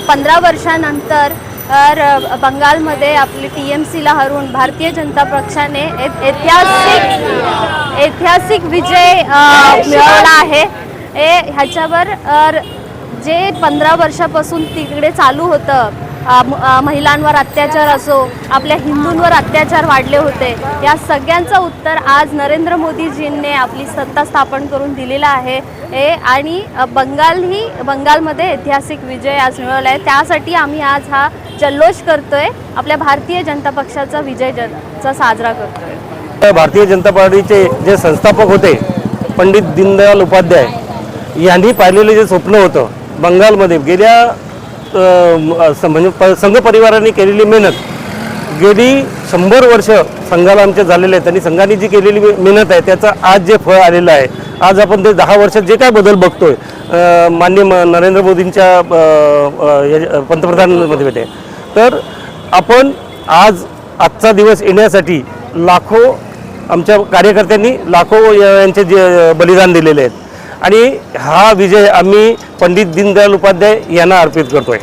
15 वर्षानंतर बंगालमध्ये आपली TMCला हरवून भारतीय जनता पक्षाने ऐतिहासिक विजय मिळवला आहे। ह्याच्यावर जे 15 वर्षापासून तिकडे चालू होतं, महिलांवर अत्याचार असो, आपल्या हिंदूंवर अत्याचार वाढले होते, या सगळ्यांचं उत्तर आज नरेंद्र मोदीजींनी आपली सत्ता स्थापन करून दिलेलं आहे। आणि बंगालमध्ये ऐतिहासिक विजय आज मिळवला आहे। त्यासाठी आम्ही आज हा जल्लोष करतोय, आपल्या भारतीय जनता पक्षाचा विजयचा साजरा करतोय। भारतीय जनता पार्टीचे जे संस्थापक होते पंडित दीनदयाल उपाध्याय यांनी पाहिलेले जे स्वप्न होतं बंगालमध्ये, गेल्या म्हणजे संघ परिवाराने केलेली मेहनत, गेली 100 वर्ष संघाला आमच्या झालेले आहेत आणि संघाने जी केलेली मेहनत आहे त्याचा आज जे फळ आलेलं आहे, आज आपण ते 10 वर्षात जे काय बदल बघतोय माननीय नरेंद्र मोदींच्या पंतप्रधानमध्ये भेटे, तर आपण आजचा दिवस येण्यासाठी लाखो आमच्या कार्यकर्त्यांनी यांचे जे बलिदान दिलेले आहेत आणि हा विजय आम्ही पंडित दीनदयाल उपाध्याय यांना अर्पित करतोय।